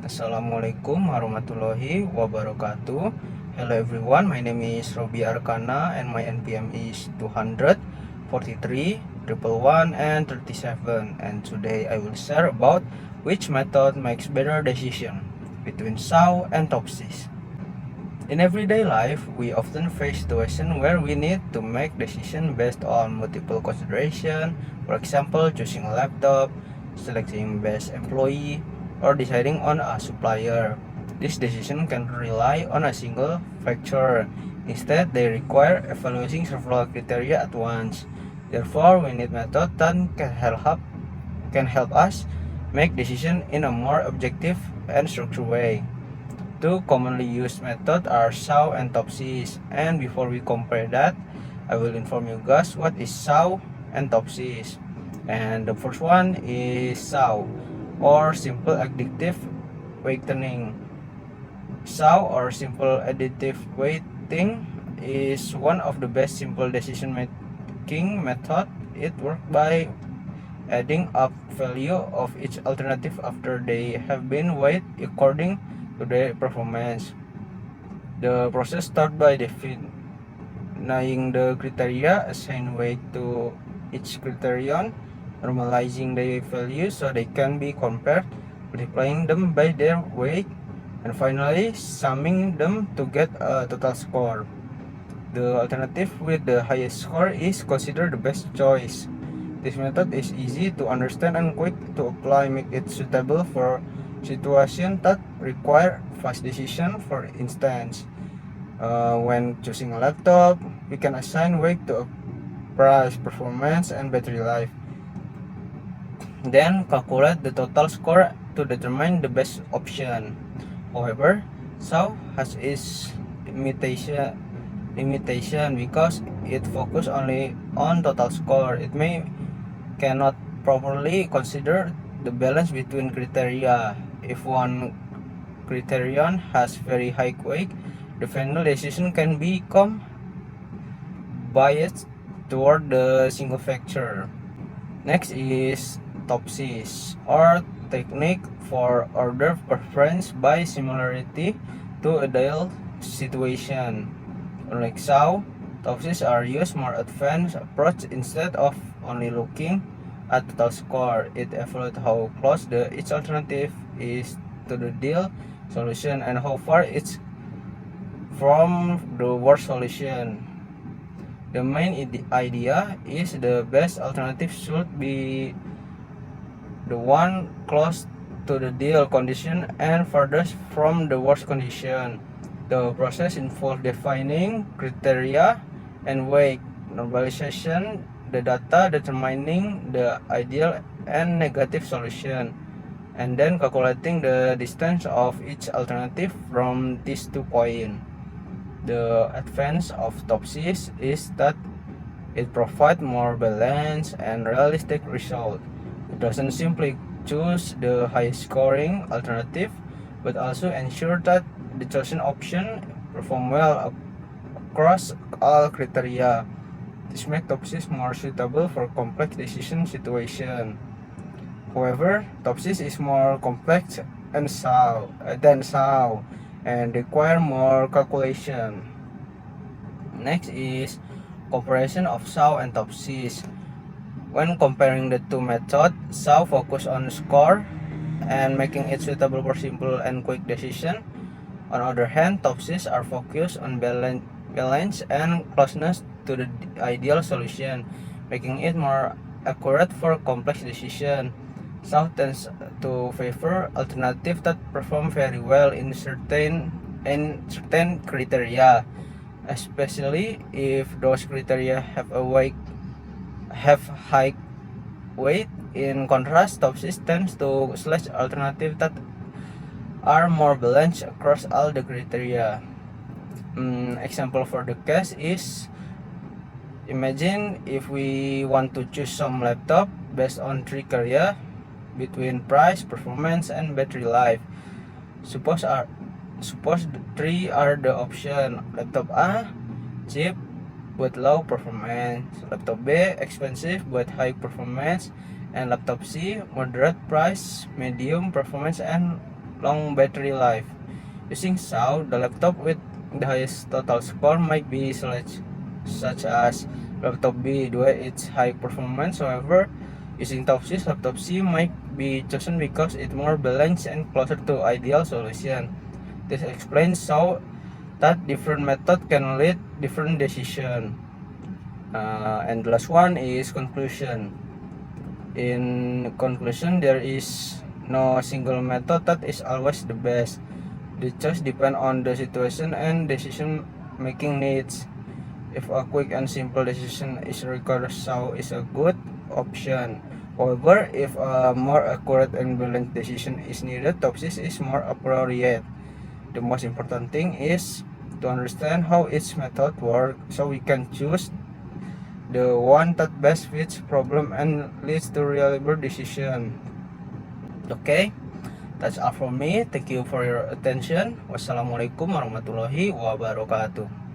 Assalamualaikum warahmatullahi wabarakatuh. Hello everyone, my name is Robi Arkana and my NPM is 200, 43, 111 and 37, and today I will share about which method makes better decision between SAW and TOPSIS. In everyday life, we often face situations where we need to make decisions based on multiple considerations, for example, choosing a laptop, selecting best employee, or deciding on a supplier. This decision can rely on a single factor. Instead, they require evaluating several criteria at once. Therefore, we need methods that can help us make decisions in a more objective and structured way. Two commonly used methods are SAW and TOPSIS. And before we compare that, I will inform you guys what is SAW and TOPSIS. And the first one is SAW, or simple additive weighting. SAW, or simple additive weighting, is one of the best simple decision making method. It works by adding up value of each alternative after they have been weighed according to their performance. The process starts by defining the criteria, assign weight to each criterion, normalizing the values so they can be compared, multiplying them by their weight, and finally summing them to get a total score. The alternative with the highest score is considered the best choice. This method is easy to understand and quick to apply, make it suitable for situations that require fast decision. For instance, when choosing a laptop, we can assign weight to a price, performance, and battery life. Then calculate the total score to determine the best option. However, SAW has its limitation because it focuses only on total score. It cannot properly consider the balance between criteria. If one criterion has very high weight, the final decision can become biased toward the single factor. Next is TOPSIS, or technique for order preference by similarity to ideal situation. Unlike SAW, TOPSIS are used more advanced approach. Instead of only looking at total score, it evaluates how close each alternative is to the ideal solution and how far it's from the worst solution. The main idea is the best alternative should be the one close to the ideal condition and furthest from the worst condition. The process involves defining criteria and weight, normalization the data, determining the ideal and negative solution, and then calculating the distance of each alternative from these 2 points. The advantage of TOPSIS is that it provides more balanced and realistic result. It doesn't simply choose the highest scoring alternative, but also ensure that the chosen option perform well across all criteria. This makes TOPSIS more suitable for complex decision situation. However, TOPSIS is more complex than SAW and require more calculation. Next is comparison of SAW and TOPSIS. When comparing the two methods, SAW focus on score and making it suitable for simple and quick decision. On the other hand, TOPSIS are focused on balance and closeness to the ideal solution, making it more accurate for complex decision. SAW tends to favor alternatives that perform very well in certain criteria, especially if those criteria have high weight. In contrast, TOPSIS tends to select alternatives that are more balanced across all the criteria. Example for the case is, imagine if we want to choose some laptop based on 3 criteria between price, performance, and battery life. Suppose 3 are the option. Laptop A, cheap but low performance. Laptop B, expensive but high performance. And laptop C, moderate price, medium performance, and long battery life. Using SAW, the laptop with the highest total score might be selected, such as laptop B due to its high performance. However, using TOPSys, laptop C might be chosen because it's more balanced and closer to ideal solution. This explains how that different method can lead different decision. And the last one is conclusion. In conclusion, there is no single method that is always the best. The choice depends on the situation and decision making needs. If a quick and simple decision is required, SAW is a good option. However, if a more accurate and balanced decision is needed, TOPSys is more appropriate. The most important thing is to understand how each method works so we can choose the one that best fits problem and leads to reliable decision. Okay, that's all from me. Thank you for your attention. Wassalamualaikum warahmatullahi wabarakatuh.